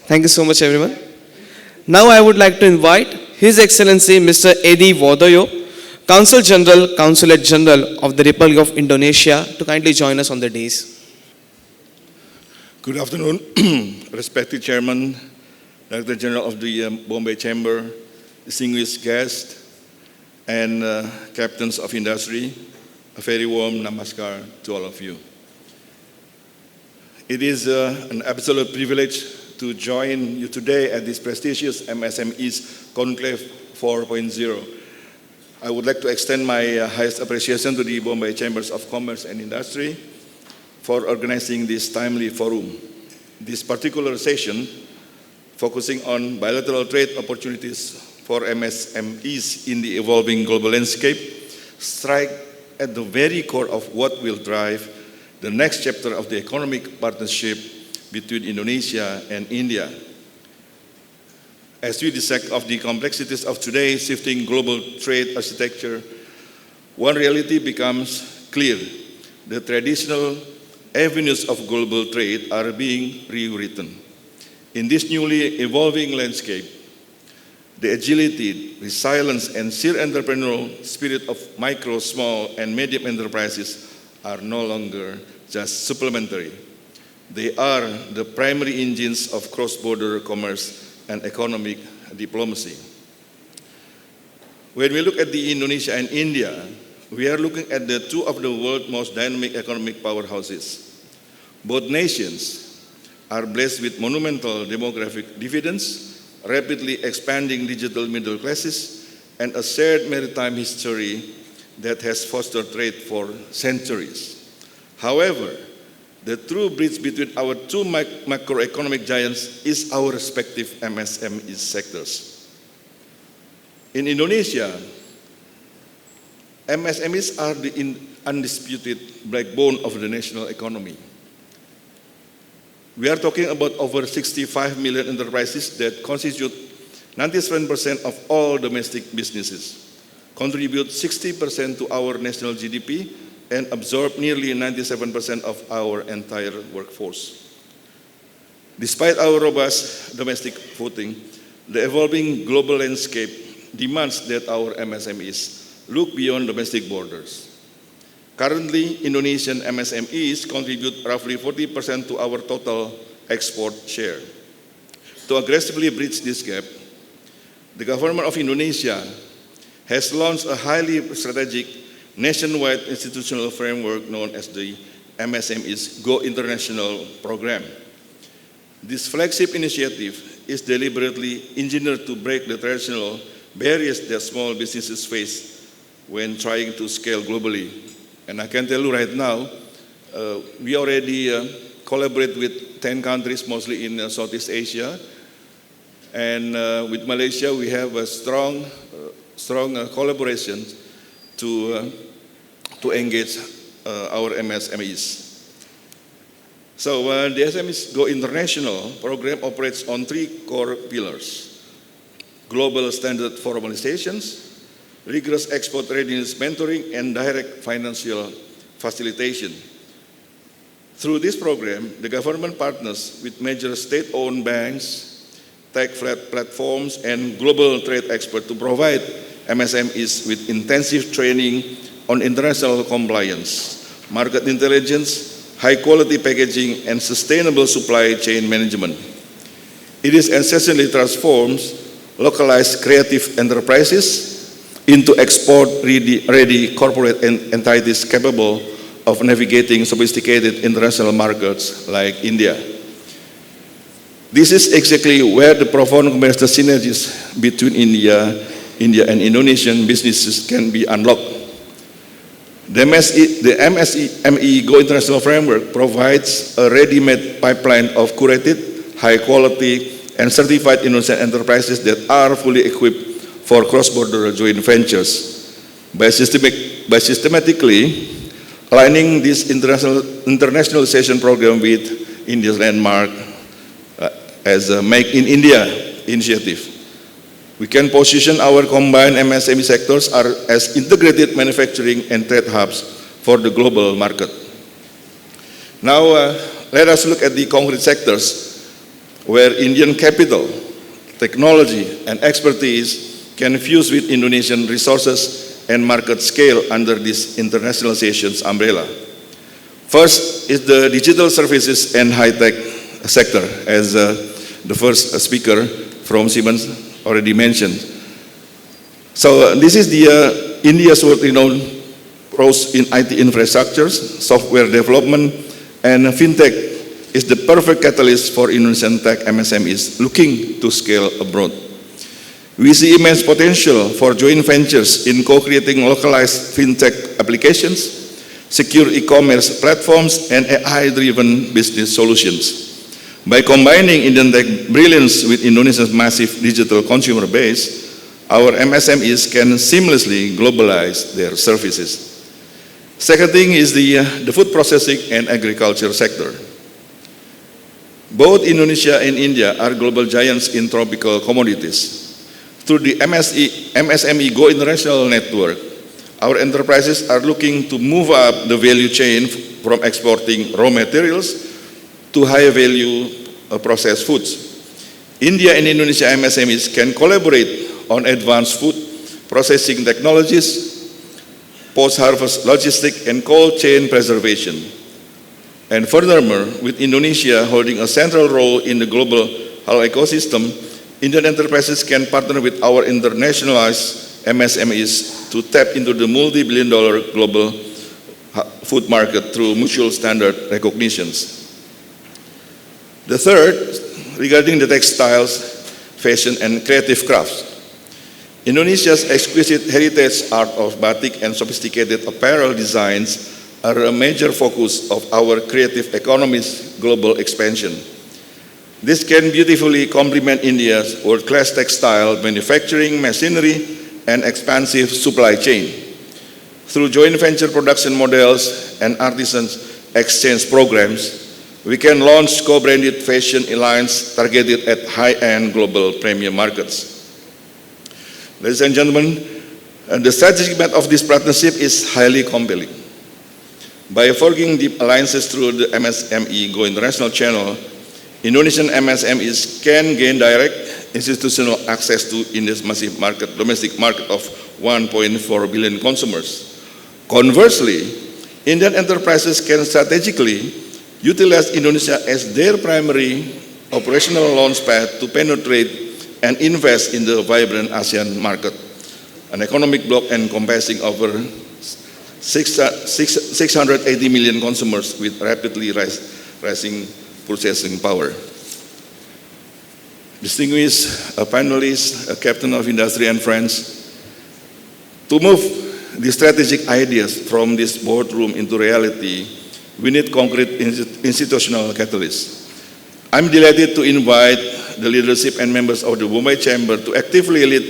Thank you so much, everyone. Now I would like to invite His Excellency Mr. Edi Wadoyo, Consul General, Consulate General of the Republic of Indonesia, to kindly join us on the dais. Good afternoon, respected Chairman, Director General of the Bombay Chamber, distinguished guests, and captains of industry. A very warm namaskar to all of you. It is an absolute privilege to join you today at this prestigious MSME's Conclave 4.0. I would like to extend my highest appreciation to the Bombay Chambers of Commerce and Industry for organizing this timely forum. This particular session, focusing on bilateral trade opportunities for MSMEs in the evolving global landscape, strike at the very core of what will drive the next chapter of the economic partnership between Indonesia and India. As we dissect of the complexities of today's shifting global trade architecture, one reality becomes clear. The traditional avenues of global trade are being rewritten. In this newly evolving landscape, the agility, resilience, and sheer entrepreneurial spirit of micro, small, and medium enterprises are no longer just supplementary. They are the primary engines of cross-border commerce and economic diplomacy. When we look at the Indonesia and India, we are looking at the two of the world's most dynamic economic powerhouses. Both nations are blessed with monumental demographic dividends, rapidly expanding digital middle classes, and a shared maritime history that has fostered trade for centuries. However, the true bridge between our two macroeconomic giants is our respective MSME sectors. In Indonesia, MSMEs are the undisputed backbone of the national economy. We are talking about over 65 million enterprises that constitute 97% of all domestic businesses, contribute 60% to our national GDP, and absorb nearly 97% of our entire workforce. Despite our robust domestic footing, the evolving global landscape demands that our MSMEs look beyond domestic borders. Currently, Indonesian MSMEs contribute roughly 40% to our total export share. To aggressively bridge this gap, the government of Indonesia has launched a highly strategic nationwide institutional framework known as the MSMEs Go International program. This flagship initiative is deliberately engineered to break the traditional barriers that small businesses face when trying to scale globally. And I can tell you right now, we already collaborate with 10 countries, mostly in Southeast Asia. And with Malaysia, we have a strong collaboration to engage our MSMEs. So the SMEs Go International program operates on three core pillars: global standard formalizations, rigorous export readiness mentoring, and direct financial facilitation. Through this program, the government partners with major state-owned banks, tech platforms, and global trade experts to provide MSMEs with intensive training on international compliance, market intelligence, high-quality packaging, and sustainable supply chain management. It essentially transforms localized creative enterprises into export-ready corporate entities capable of navigating sophisticated international markets like India. This is exactly where the profound commercial synergies between India and Indonesian businesses can be unlocked. The MSME Go International framework provides a ready-made pipeline of curated, high-quality, and certified Indonesian enterprises that are fully equipped for cross-border joint ventures. By systematically aligning this internationalization program with India's landmark as a Make in India initiative, we can position our combined MSME sectors as integrated manufacturing and trade hubs for the global market. Now, let us look at the concrete sectors where Indian capital, technology, and expertise can fuse with Indonesian resources and market scale under this internationalization's umbrella. First is the digital services and high-tech sector, as the first speaker from Siemens already mentioned. So this is the India's world-renowned pros in IT infrastructures, software development, and fintech is the perfect catalyst for Indonesian tech MSMEs looking to scale abroad. We see immense potential for joint ventures in co-creating localized fintech applications, secure e-commerce platforms, and AI-driven business solutions. By combining Indian tech brilliance with Indonesia's massive digital consumer base, our MSMEs can seamlessly globalize their services. Second thing is the food processing and agriculture sector. Both Indonesia and India are global giants in tropical commodities. Through the MSME Go International Network, our enterprises are looking to move up the value chain from exporting raw materials to high-value processed foods. India and Indonesia MSMEs can collaborate on advanced food processing technologies, post-harvest logistics, and cold chain preservation. And furthermore, with Indonesia holding a central role in the global health ecosystem, Indian enterprises can partner with our internationalized MSMEs to tap into the multi-billion-dollar global food market through mutual standard recognitions. The third, regarding the textiles, fashion, and creative crafts. Indonesia's exquisite heritage art of batik and sophisticated apparel designs are a major focus of our creative economy's global expansion. This can beautifully complement India's world-class textile manufacturing machinery and expansive supply chain. Through joint venture production models and artisans exchange programs, we can launch co-branded fashion lines targeted at high-end global premium markets. Ladies and gentlemen, the strategic method of this partnership is highly compelling. By forging deep alliances through the MSME Go International channel, Indonesian MSMEs can gain direct institutional access to India's massive domestic market of 1.4 billion consumers. Conversely, Indian enterprises can strategically utilize Indonesia as their primary operational launchpad to penetrate and invest in the vibrant ASEAN market, an economic bloc encompassing over 680 million consumers with rapidly rising purchasing power. Distinguished panelists, Captain of Industry and friends, to move the strategic ideas from this boardroom into reality, we need concrete institutional catalysts. I'm delighted to invite the leadership and members of the Bombay Chamber to actively lead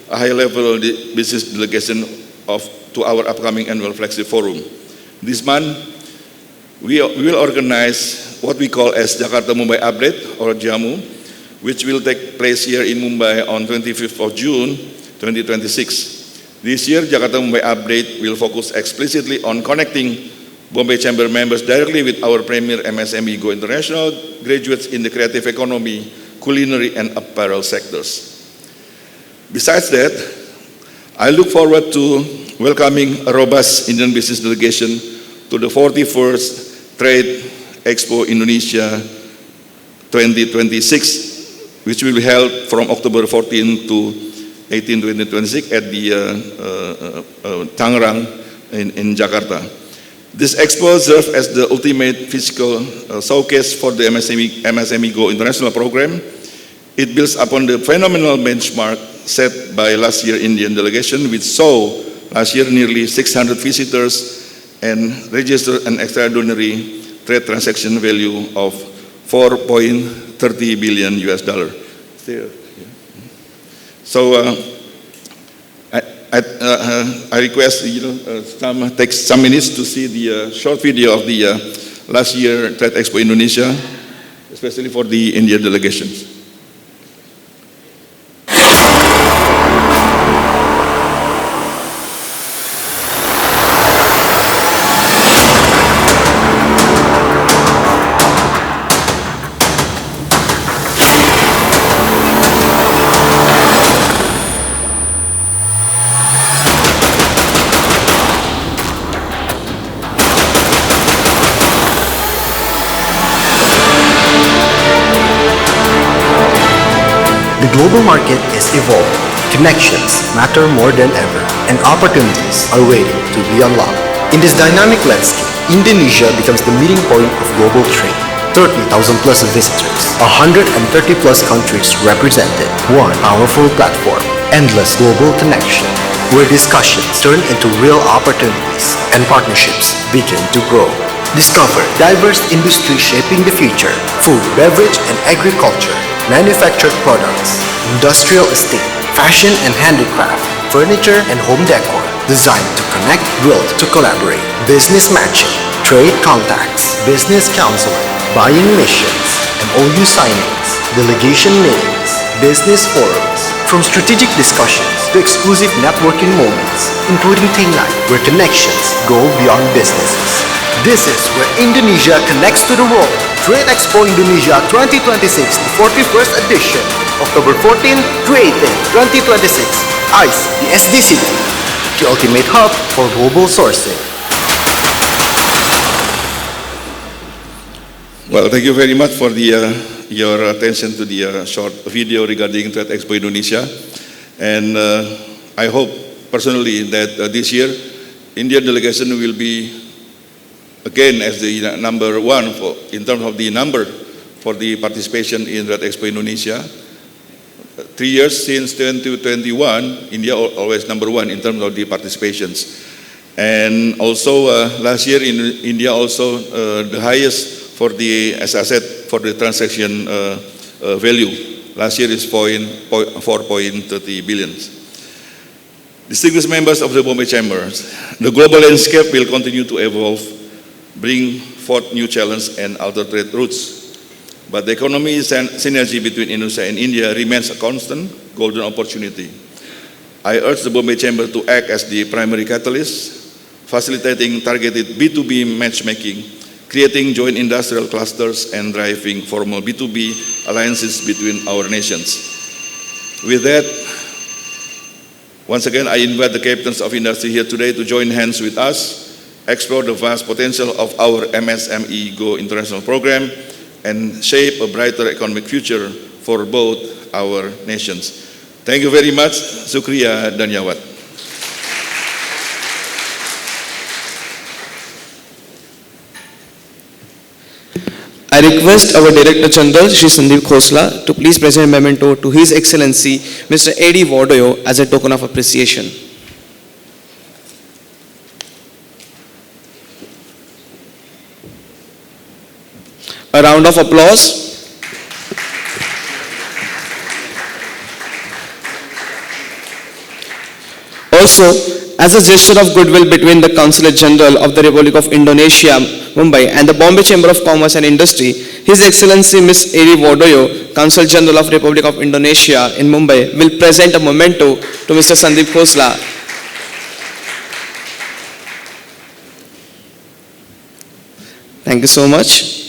a high-level business delegation to our upcoming annual flagship forum. This month, we will organize what we call as Jakarta Mumbai Update, or JAMU, which will take place here in Mumbai on 25th of June 2026. This year, Jakarta Mumbai Update will focus explicitly on connecting Bombay Chamber members directly with our premier MSME Go International graduates in the creative economy, culinary, and apparel sectors. Besides that, I look forward to welcoming a robust Indian business delegation to the 41st Trade Expo Indonesia 2026, which will be held from October 14 to 18, 2026 at the Tangerang in Jakarta. This expo serves as the ultimate physical showcase for the MSME Go International program. It builds upon the phenomenal benchmark set by last year's Indian delegation, which saw last year nearly 600 visitors and registered an extraordinary trade transaction value of $4.30 billion US. So I request take some minutes to see the short video of the last year Trade Expo Indonesia, especially for the Indian delegations. The global market is evolving. Connections matter more than ever, and opportunities are waiting to be unlocked. In this dynamic landscape, Indonesia becomes the meeting point of global trade. 30,000 plus visitors, 130 plus countries represented, one powerful platform, endless global connection, where discussions turn into real opportunities and partnerships begin to grow. Discover diverse industries shaping the future: food, beverage and agriculture, manufactured products, industrial estate, fashion and handicraft, furniture and home decor, designed to connect, built to collaborate, business matching, trade contacts, business counseling, buying missions, MOU signings, delegation meetings, business forums, from strategic discussions to exclusive networking moments, including Team Night, where connections go beyond businesses. This is where Indonesia connects to the world. Trade Expo Indonesia 2026, the 41st edition, October 14 to 18, 2026. ICE, the SDC, the ultimate hub for global sourcing. Well, thank you very much for your attention to the short video regarding Trade Expo Indonesia. And I hope personally that this year, Indian delegation will be again as the number one in terms of the number for the participation in Trade Expo Indonesia. 3 years since 2021, India always number one in terms of the participations. And also last year in India also the highest for the, as I said, for the transaction value. Last year is 4.30 billion. Distinguished members of the Bombay Chamber, the global landscape will continue to evolve, bring forth new challenges and alternate routes. But the economy synergy between Indonesia and India remains a constant golden opportunity. I urge the Bombay Chamber to act as the primary catalyst, facilitating targeted B2B matchmaking, creating joint industrial clusters, and driving formal B2B alliances between our nations. With that, once again, I invite the captains of industry here today to join hands with us, explore the vast potential of our MSME Go International program, and shape a brighter economic future for both our nations. Thank you very much. Sukriya Dhanyawad. I request our Director General, Shri Sandeep Khosla, to please present a memento to His Excellency Mr. A.D. Vodoyo as a token of appreciation. A round of applause. Also, as a gesture of goodwill between the Consulate General of the Republic of Indonesia, Mumbai, and the Bombay Chamber of Commerce and Industry, His Excellency Ms. A.D. Vodoyo, Consul General of Republic of Indonesia in Mumbai, will present a memento to Mr. Sandeep Khosla. Thank you so much.